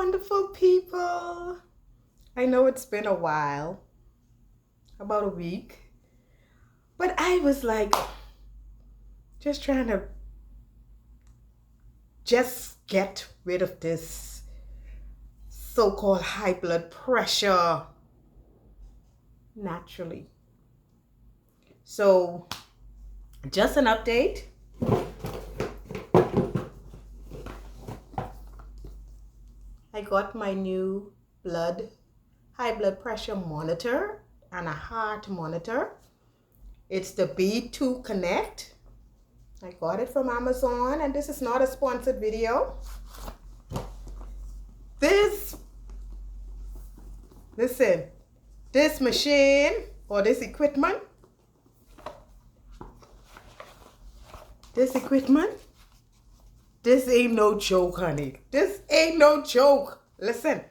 wonderful people. I know it's been a while, about a week, but I was like just trying to just get rid of this so-called high blood pressure naturally. So just an update. I got my new high blood pressure monitor and a heart monitor. It's the B2 Connect. I got it from Amazon, and this is not a sponsored video. This machine or this equipment, this ain't no joke, honey. This ain't no joke. Listen,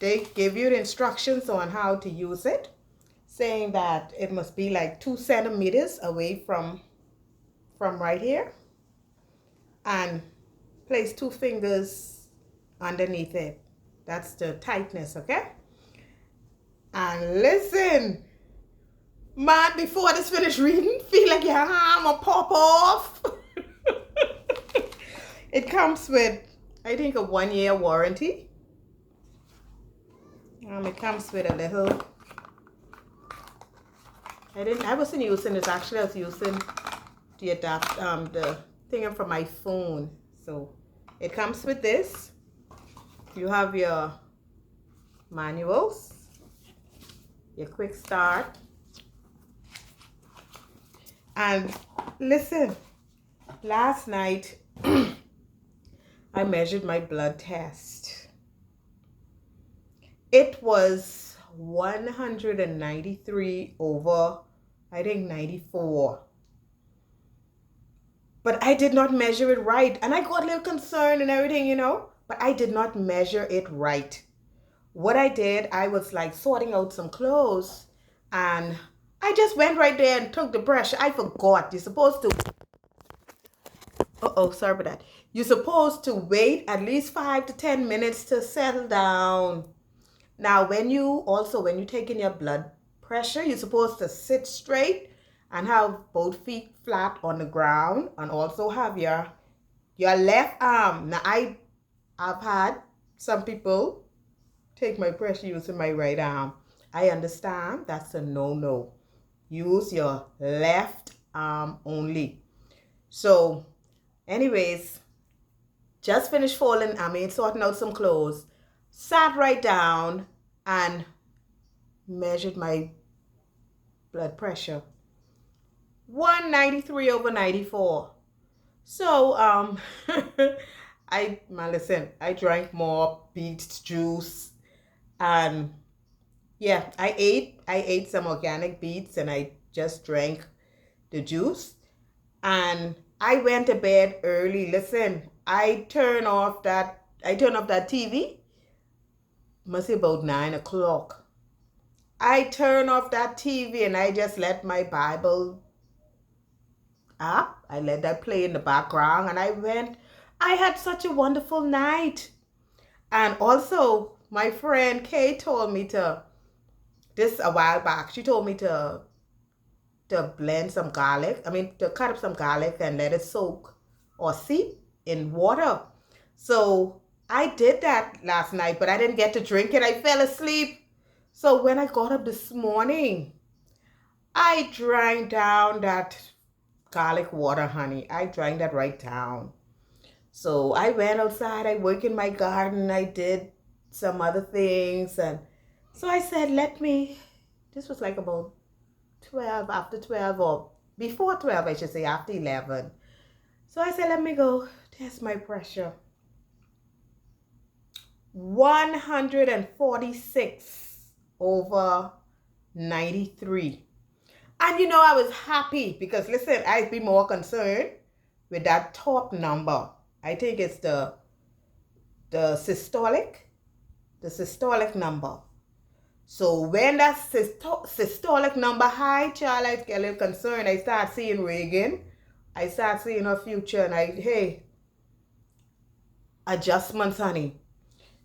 they give you the instructions on how to use it, saying that it must be like 2 centimeters away from right here, and place 2 fingers underneath it. That's the tightness, okay? And listen, man, before this finish reading, feel like your arm will pop off. It comes with, I think, a 1-year warranty. It comes with a little, I wasn't using it, actually I was using the the thing from my phone. So it comes with this. You have your manuals, your quick start, and listen, last night I measured my blood test. It was 193 over, I think, 94. But I did not measure it right. And I got a little concerned and everything, but I did not measure it right. What I did, I was like sorting out some clothes, and I just went right there and took the pressure. I forgot. You're supposed to, sorry about that. You're supposed to wait at least 5 to 10 minutes to settle down. Now, when you take in your blood pressure, you're supposed to sit straight and have both feet flat on the ground, and also have your left arm. Now, I've had some people take my pressure using my right arm. I understand that's a no-no. Use your left arm only. So, anyways, just finished sorting out some clothes, sat right down and measured my blood pressure. 193 over 94. So, I drank more beet juice, and yeah, I ate some organic beets, and I just drank the juice, and I went to bed early. Listen, I turned off that TV, must be about 9 o'clock. I turned off that TV and I just let my Bible up. I let that play in the background, and I had such a wonderful night. And also, my friend Kay told me a while back, she told me to blend some garlic, to cut up some garlic and let it soak or steep in water. So I did that last night, but I didn't get to drink it. I fell asleep. So when I got up this morning, I drank down that garlic water, honey. I drank that right down. So I went outside, I worked in my garden, I did some other things, and so I said, this was like about 12, after 12, or before 12, I should say, after 11. So I said, let me go test my pressure. 146 over 93. And I was happy because, listen, I'd be more concerned with that top number. I think it's the systolic number. So when that systolic number high, child, I get a little concerned. I start seeing Reagan. I start seeing her future, and adjustments, honey.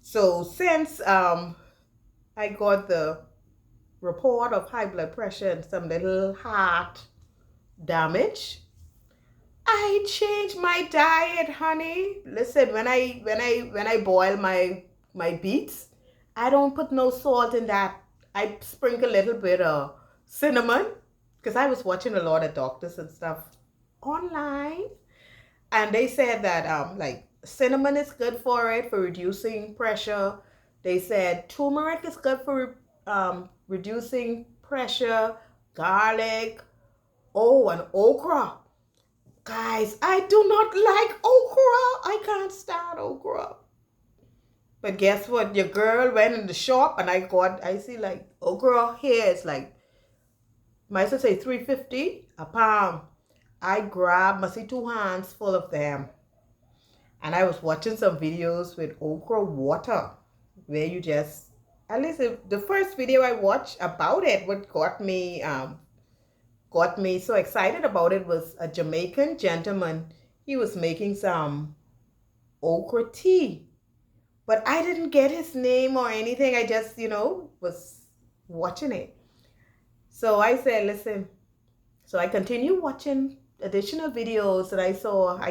So since I got the report of high blood pressure and some little heart damage, I changed my diet, honey. Listen, when I boil my beets, I don't put no salt in that. I sprinkle a little bit of cinnamon because I was watching a lot of doctors and stuff online, and they said that like cinnamon is good for it for reducing pressure. They said turmeric is good for reducing pressure, garlic, oh, and okra. Guys, I do not like okra. I can't stand okra. But guess what? Your girl went in the shop and I see like okra here. It's like, might as well say 350 a pound. I grabbed, must see 2 hands full of them. And I was watching some videos with okra water where you just, at least the first video I watched about it, what got me so excited about it was a Jamaican gentleman. He was making some okra tea, but I didn't get his name or anything. I just, was watching it. So I said, listen. So I continued watching additional videos, and I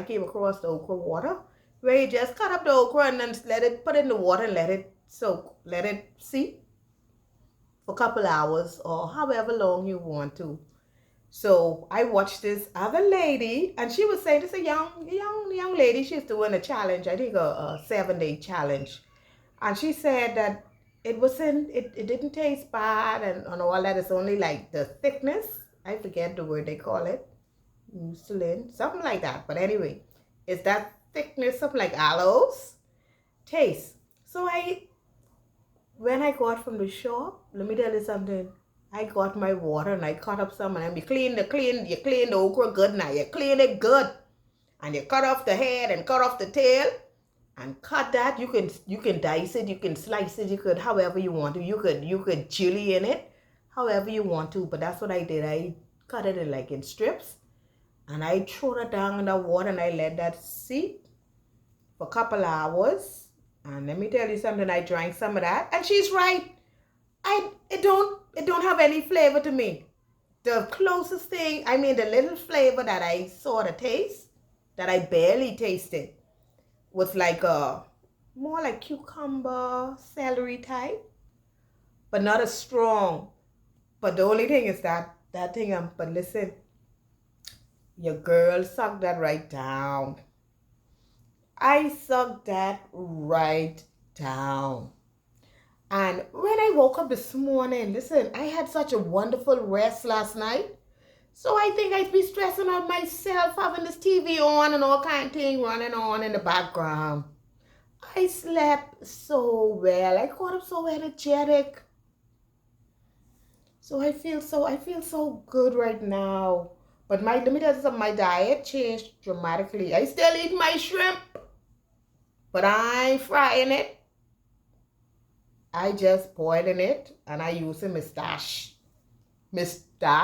came across the okra water, where you just cut up the okra and then put it in the water and let it soak, let it steep for a couple hours or however long you want to. So I watched this other lady, and she was saying, this is a young lady. She's doing a challenge, I think a 7-day challenge, and she said that it didn't taste bad and all that. It's only like the thickness. I forget the word they call it, mucilin, something like that. But anyway, it's that thickness, something like aloes taste. So when I got from the shop, let me tell you something. I got my water and I cut up some, and then you clean the okra good now. You clean it good, and you cut off the head and cut off the tail, and cut that. You can dice it, you can slice it, you could however you want to. You could chili in it, however you want to. But that's what I did. I cut it in strips, and I threw it down in the water, and I let that sit for a couple hours. And let me tell you something. I drank some of that, and she's right. It don't have any flavor to me. The closest thing, I mean, the little flavor that I saw the taste, that I barely tasted, was like a more like cucumber, celery type, but not as strong. But the only thing is that thing. But listen, your girl sucked that right down. I sucked that right down. And when I woke up this morning, listen, I had such a wonderful rest last night. So I think I'd be stressing out myself, having this TV on and all kind of thing running on in the background. I slept so well. I got up so energetic. So I feel so good right now. But let me tell you something, my diet changed dramatically. I still eat my shrimp, but I ain't frying it. I just boiling it, and I use a mustache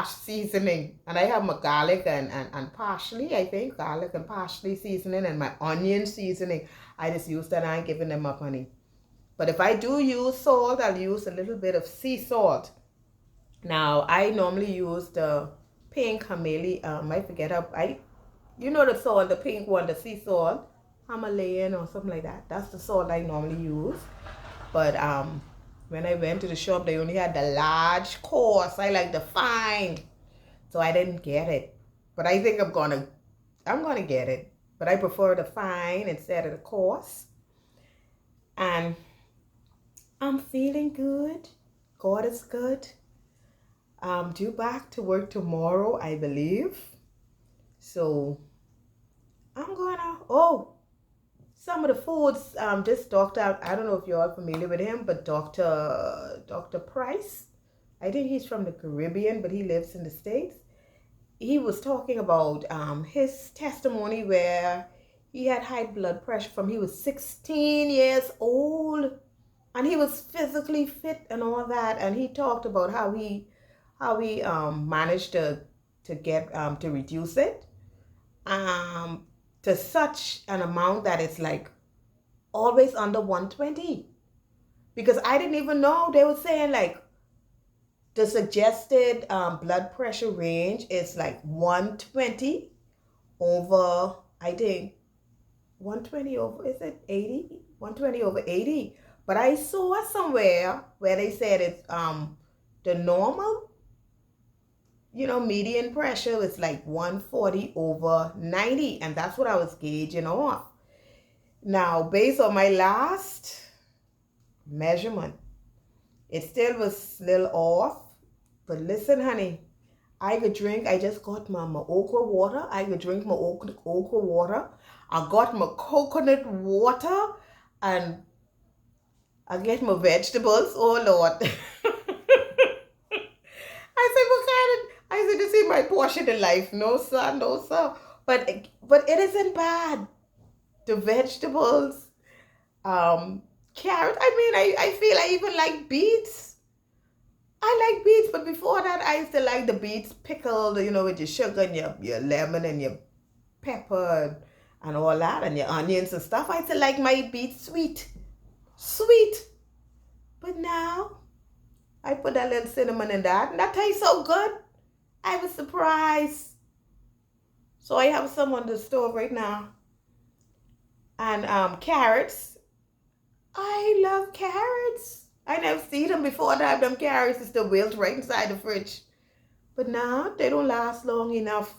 seasoning. And I have my garlic and parsley, I think. Garlic and parsley seasoning, and my onion seasoning. I just use that. I ain't giving them up, honey. But if I do use salt, I'll use a little bit of sea salt. Now, I normally use the pink Himalayan, I forget how, the salt, the pink one, the sea salt, Himalayan or something like that. That's the salt I normally use. But when I went to the shop, they only had the large coarse. I like the fine, so I didn't get it. But I think I'm gonna get it. But I prefer the fine instead of the coarse. And I'm feeling good. God is good. I'm due back to work tomorrow, I believe. So I'm gonna, some of the foods, this doctor, I don't know if you're all familiar with him, but Dr. Price, I think he's from the Caribbean, but he lives in the States. He was talking about his testimony where he had high blood pressure from he was 16 years old, and he was physically fit and all that. And he talked about how he managed to get to reduce it to such an amount that it's like always under 120. because I didn't even know. They were saying like the suggested blood pressure range is like 120 over, I think 120 over, is it 80? 120 over 80. But I saw somewhere where they said it's the normal, median pressure is like 140 over 90, and that's what I was gauging off. Now, based on my last measurement, it still was a little off. But listen, honey, I just got my okra water. I could drink my okra water. I got my coconut water, and I get my vegetables. Oh, Lord. I said, what kind of, I said, this is my portion in life. No, sir, no, sir. But it isn't bad. The vegetables, carrots. I mean, I feel I even like beets. I like beets, but before that, I used to like the beets pickled, with your sugar and your lemon and your pepper and all that, and your onions and stuff. I used to like my beets sweet. Sweet. But now, I put that little cinnamon in that, and that tastes so good. I was surprised. So I have some on the stove right now. And carrots. I love carrots. I never see them before that. Them carrots is still wilt right inside the fridge. But now they don't last long enough.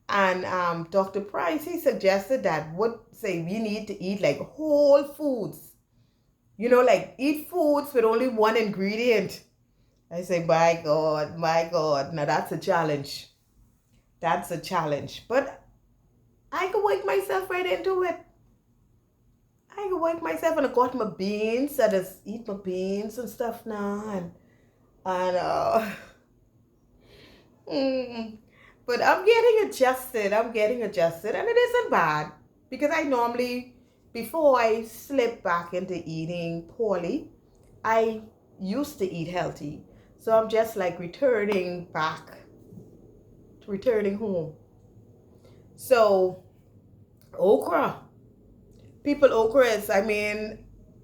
And Dr. Price, he suggested that we need to eat like whole foods. Like eat foods with only one ingredient. I say, my God. Now that's a challenge. That's a challenge. But I can work myself right into it. I can work myself, and I got my beans. I just eat my beans and stuff now. But I'm getting adjusted. And it isn't bad, because I normally, before I slip back into eating poorly, I used to eat healthy. So I'm just like returning home. So okra. Okra is, I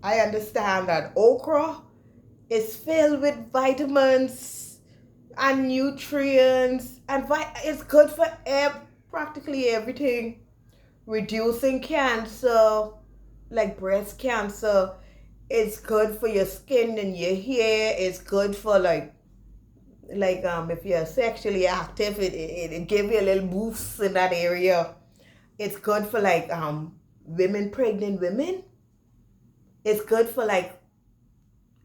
understand that okra is filled with vitamins and nutrients, and it's good for practically everything. Reducing cancer, like breast cancer. It's good for your skin and your hair. It's good for like if you're sexually active, it give you a little boost in that area. It's good for like pregnant women. It's good for like,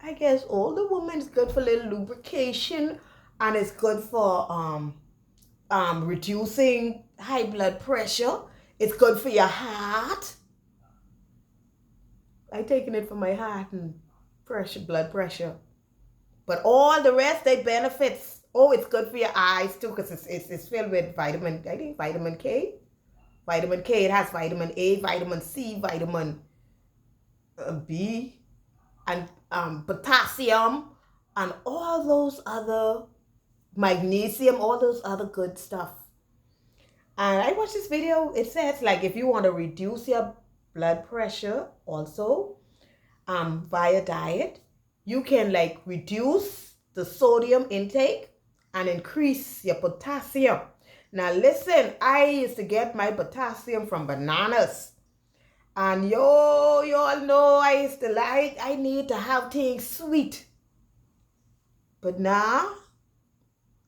I guess, older women. It's good for little lubrication, and it's good for reducing high blood pressure. It's good for your heart. I taking it for my heart and blood pressure. But all the rest, they benefits. Oh, it's good for your eyes too, because it's filled with vitamin K. Vitamin K, it has vitamin A, vitamin C, vitamin B, and potassium, and all those other, magnesium, all those other good stuff. And I watched this video. It says like if you want to reduce your blood pressure also via diet, you can like reduce the sodium intake and increase your potassium. Now listen, I used to get my potassium from bananas. And you all know I need to have things sweet. But now,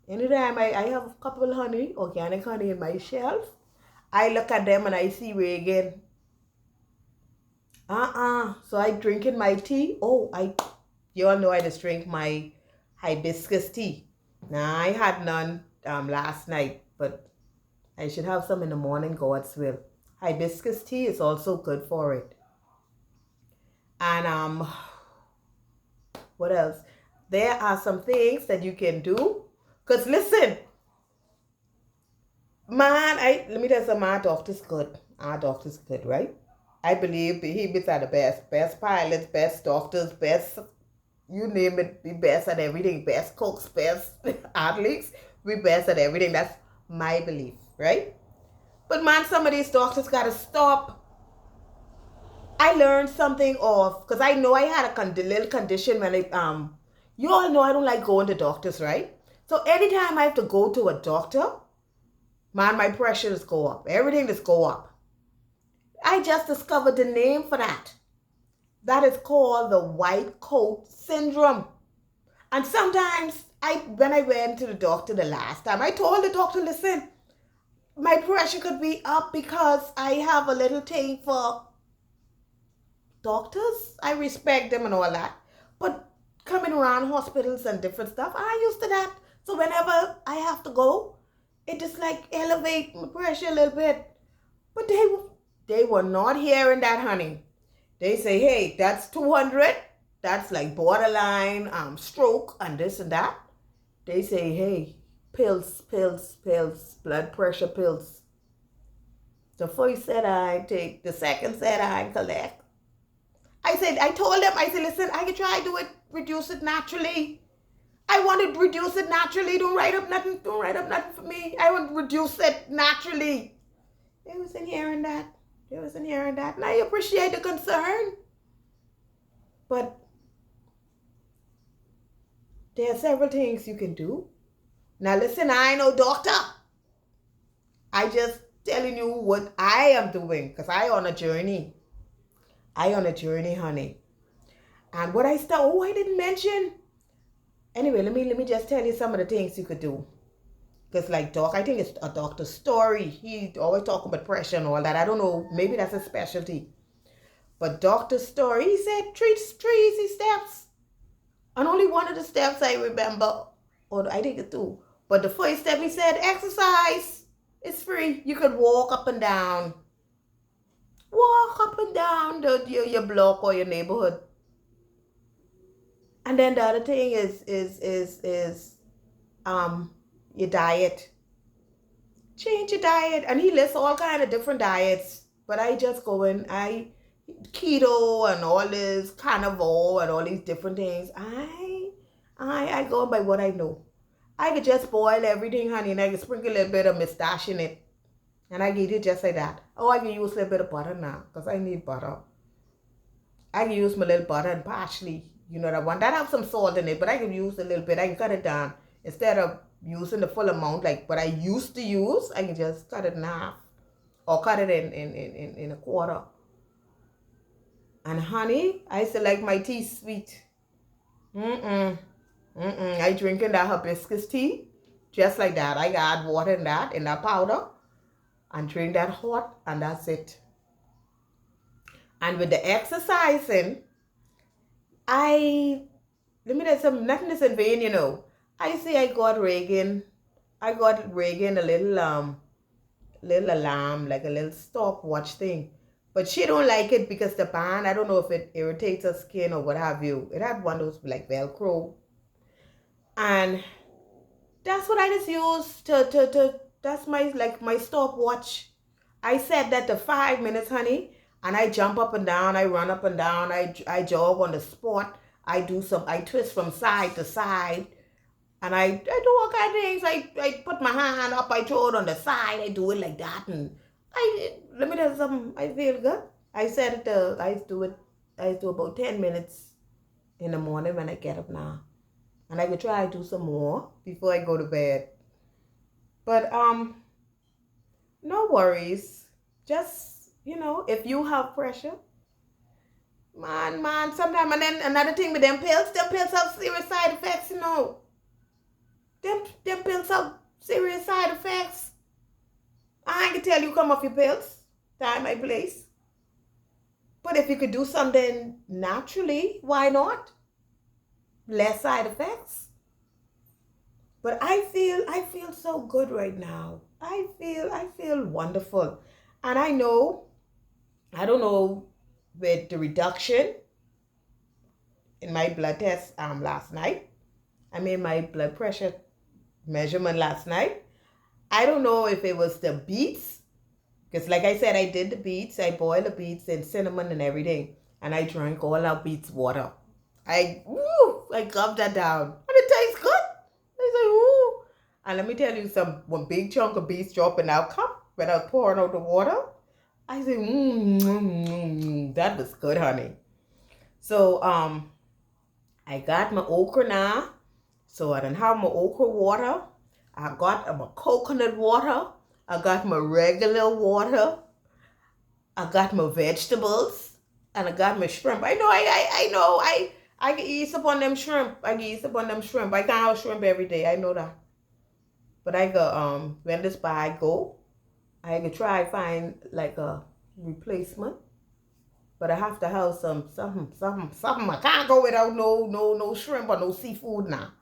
anytime I have a couple of organic honey in my shelf, I look at them and I see where again. So I drinking my tea. You all know I just drink my hibiscus tea. Now I had none last night, but I should have some in the morning, God's will. Hibiscus tea is also good for it. And what else? There are some things that you can do. Because listen, man, let me tell you something, our doctor's good. Our doctor's good, right? I believe he are the best. Best pilots, best doctors, best, you name it, be best at everything. Best cooks, best athletes. We best at everything. That's my belief, right? But man, some of these doctors got to stop I learned something off because I know I had a little condition when you all know I don't like going to doctors, right? So anytime I have to go to a doctor, man, my pressures go up. Everything just go up. I just discovered the name for that. That is called the white coat syndrome. And sometimes when I went to the doctor the last time, I told the doctor, listen, my pressure could be up because I have a little thing for doctors. I respect them and all that. But coming around hospitals and different stuff, I used to that. So whenever I have to go, it just like elevate my pressure a little bit. But they were not hearing that, honey. They say, hey, that's 200. That's like borderline stroke and this and that. They say, hey, pills, blood pressure pills. The first said I take, the second said I collect. I told them, I said, listen, I can try to do it, reduce it naturally. I want to reduce it naturally. Don't write up nothing for me. I want to reduce it naturally. They wasn't hearing that. And I appreciate the concern. But there are several things you can do. Now listen, I ain't no doctor. I just telling you what I am doing because I on a journey. Honey. And what I didn't mention. Anyway, let me just tell you some of the things you could do. Because like I think it's a doctor's story. He always talk about pressure and all that. I don't know, maybe that's a specialty. But Dr. Story, he said 3 easy steps. And only one of the steps I remember, or I think it's 2. But the first step, he said, exercise. It's free. You could walk up and down. Walk up and down your block or your neighborhood. And then the other thing is your diet. Change your diet. And he lists all kind of different diets. But I just go in, keto and all this carnivore and all these different things. I go by what I know. I could just boil everything, honey, and I could sprinkle a little bit of mustache in it. And I eat it just like that. Oh, I can use a little bit of butter now because I need butter. I can use my little butter and parsley. You know that one. That have some salt in it, but I can use a little bit. I can cut it down. Instead of using the full amount like what I used to use, I can just cut it in half. Or cut it in a quarter. And honey, I still like my tea sweet. I drinking that hibiscus tea. Just like that. I add water in that powder. And drink that hot. And that's it. And with the exercising, let me tell you something. Nothing is in vain, you know. I say I got Reagan a little alarm, like a little stopwatch thing. But she don't like it because the band, I don't know if it irritates her skin or what have you. It had one of those like Velcro. And that's what I just use that's my stopwatch. I set that to 5 minutes, honey. And I jump up and down, I run up and down, I jog on the spot. I twist from side to side. And I do all kind of things. I put my hand up, I throw it on the side, I do it like that. And let me tell you something, I feel good. I do about 10 minutes in the morning when I get up now. And I could try to do some more before I go to bed. But no worries. Just, if you have pressure, man, sometimes. And then another thing with them pills have serious side effects, Them pills have serious side effects. I can tell you come off your pills, time, my place. But if you could do something naturally, why not? Less side effects. But I feel so good right now. I feel wonderful. And I don't know, with the reduction in my blood test last night, I made my blood pressure measurement last night. I don't know if it was the beets, because like I said, I did the beets. I boiled the beets and cinnamon and everything, and I drank all our beets water. I gulped that down, and it tastes good. I say, ooh. And let me tell you one big chunk of beets dropping out cup when I was pouring out the water. I said, that was good, honey. So I got my okra now. So I done have my okra water. I got my coconut water. I got my regular water. I got my vegetables. And I got my shrimp. I can eat up on them shrimp. I can eat up on them shrimp. I can't have shrimp every day. I know that. But I go when this buy go, I could try find like a replacement. But I have to have something. I can't go without no shrimp or no seafood now.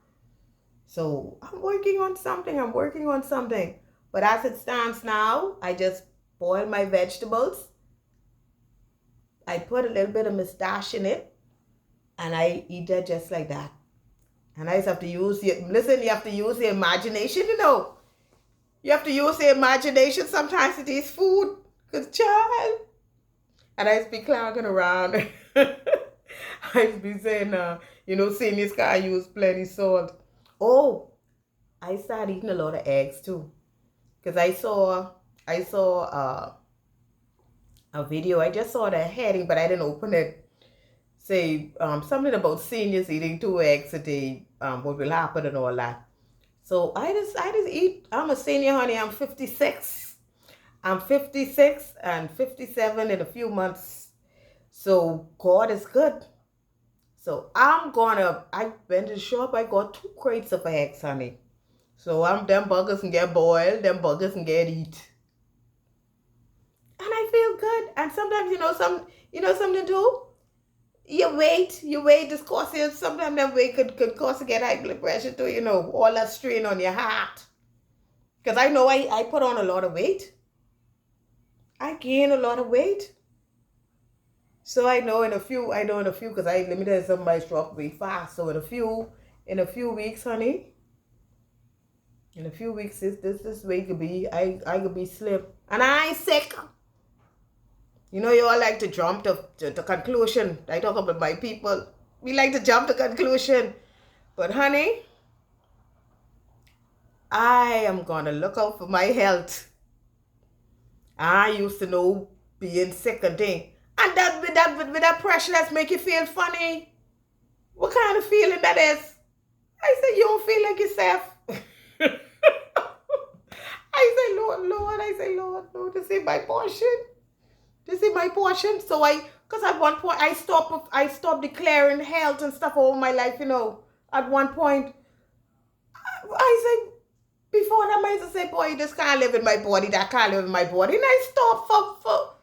So I'm working on something. But as it stands now, I just boil my vegetables. I put a little bit of mustache in it, and I eat that just like that. And I just have to use you have to use the imagination, you know. You have to use the imagination sometimes to eat food. Because, child. And I just be clocking around. I just be saying, seeing this guy use plenty salt. Oh, I started eating a lot of eggs too. Because I saw a video. I just saw the heading, but I didn't open it. Say something about seniors eating 2 eggs a day, what will happen and all that. So I just eat. I'm a senior, honey. I'm 56. I'm 56 and 57 in a few months. So God is good. So I went to the shop. I got 2 crates of eggs, honey. So them buggers can get boiled. Them buggers can get eat. And I feel good. And sometimes, something too. You wait, this causes, sometimes that weight could cause to get high blood pressure too, all that strain on your heart. Because I know I put on a lot of weight. I gain a lot of weight. So I know in a few, because let me tell you something, I drop weight fast. So in a few weeks, honey, this weight could be, I could be slim. And I ain't sick. You all like to jump to conclusion. I talk about my people. We like to jump to conclusion. But honey, I am going to look out for my health. I used to know being sick and thing. And that with that pressure that's make you feel funny. What kind of feeling that is? I said, you don't feel like yourself. I say, Lord, this is my portion. This is my portion. So because at one point I stopped declaring health and stuff all my life, At one point, I said, before that, I used to say, boy, you just can't live in my body. That can't live in my body. And I stopped for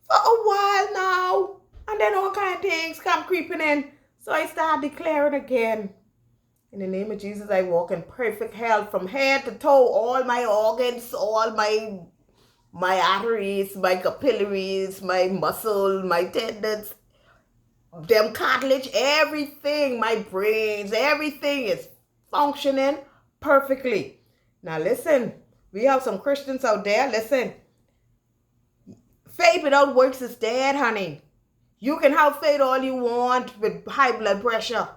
a while now. And then all kind of things come creeping in. So I started declaring again. In the name of Jesus, I walk in perfect health from head to toe. All my organs, all my arteries, my capillaries, my muscle, my tendons, them cartilage, everything, my brains, everything is functioning perfectly. Now listen, we have some Christians out there. Listen, faith without works is dead, honey. You can have faith all you want with high blood pressure.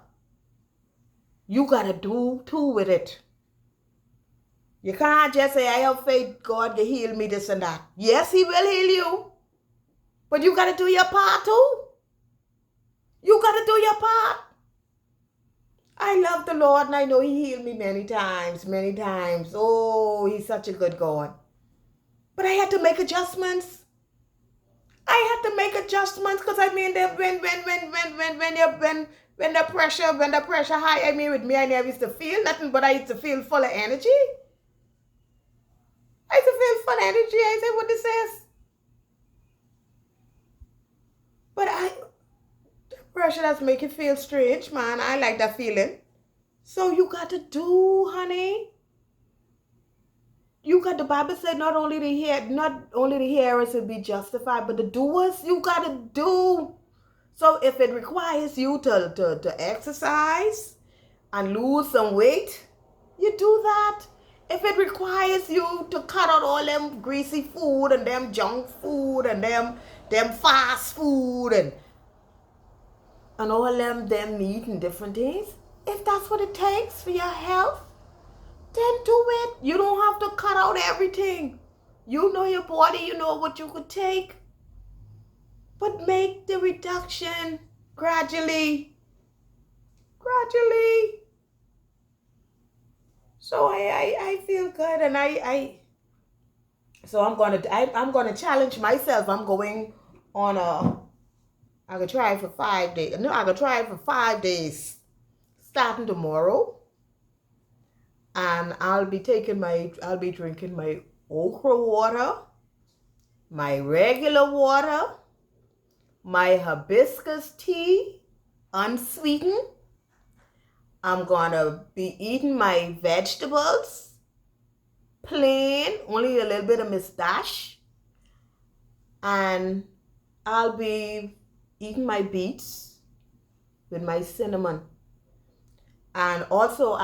You gotta do too with it. You can't just say, I have faith, God can heal me, this and that. Yes, He will heal you. But you got to do your part too. You got to do your part. I love the Lord and I know He healed me many times. Oh, He's such a good God. But I had to make adjustments. Because when the pressure high, with me, I never used to feel nothing, but I used to feel full of energy. I used to feel full of energy. I said, what this is? But the pressure does make you feel strange, man. I like that feeling. So you got to do, honey. The Bible said not only the hearers will be justified, but the doers, you got to do. So if it requires you to exercise and lose some weight, you do that. If it requires you to cut out all them greasy food and them junk food and them fast food and all them meat and different things, if that's what it takes for your health, then do it. You don't have to cut out everything. You know your body, you know what you could take. But make the reduction gradually. Gradually. So I feel good, and I'm gonna challenge myself. I'm going on I could try it for 5 days. No, I could try it for 5 days starting tomorrow. And I'll be drinking my okra water, my regular water, my hibiscus tea, unsweetened. I'm gonna be eating my vegetables, plain, only a little bit of mustache. And I'll be eating my beets with my cinnamon. And also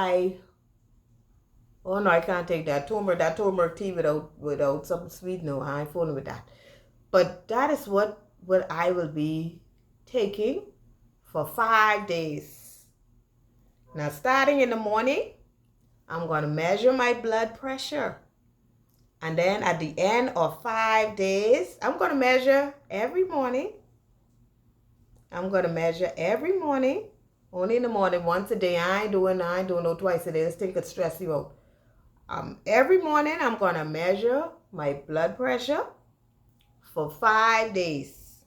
oh no, I can't take that turmeric tea without something sweet. No, I ain't fooling with that. But that is what I will be taking for 5 days. Now, starting in the morning, I'm going to measure my blood pressure. And then at the end of 5 days, I'm going to measure every morning. I'm going to measure every morning. Only in the morning, once a day. I ain't doing no twice a day. This thing could stress you out. Every morning, I'm going to measure my blood pressure for 5 days.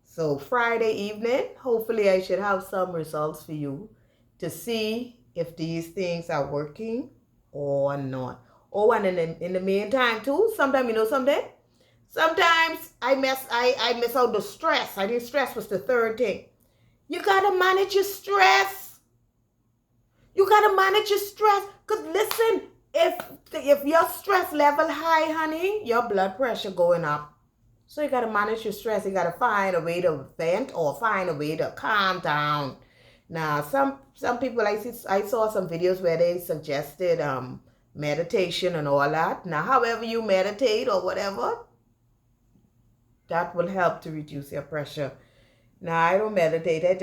So Friday evening, hopefully I should have some results for you to see if these things are working or not. Oh, and in the meantime too, sometimes, you know something? Sometimes I miss out the stress. I think stress was the third thing. You got to manage your stress. You got to manage your stress. Because listen, if your stress level high, honey, your blood pressure going up. So you got to manage your stress. You got to find a way to vent or find a way to calm down. Now, some people, I saw some videos where they suggested meditation and all that. Now, however you meditate or whatever, that will help to reduce your pressure. Now, I don't meditate. I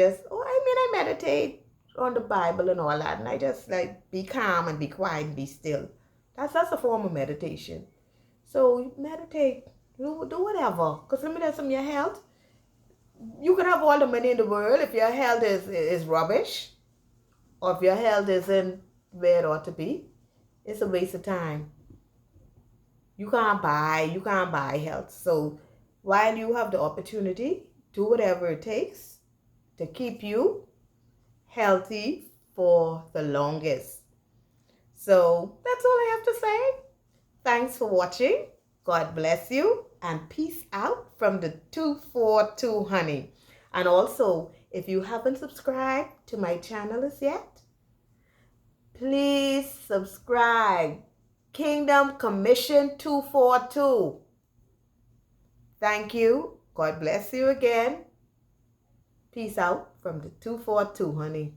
meditate on the Bible and all that. And I just like be calm and be quiet and be still. That's a form of meditation. So meditate. Do whatever. Because let me tell you your health. You can have all the money in the world. If your health is rubbish, or if your health isn't where it ought to be, it's a waste of time. You can't buy health. So while you have the opportunity, do whatever it takes to keep you healthy for the longest. So that's all I have to say. Thanks for watching. God bless you, and peace out from the 242 honey. And also, if you haven't subscribed to my channel as yet, please subscribe. Kingdom Commission 242. Thank you. God bless you again. Peace out from the 242 honey.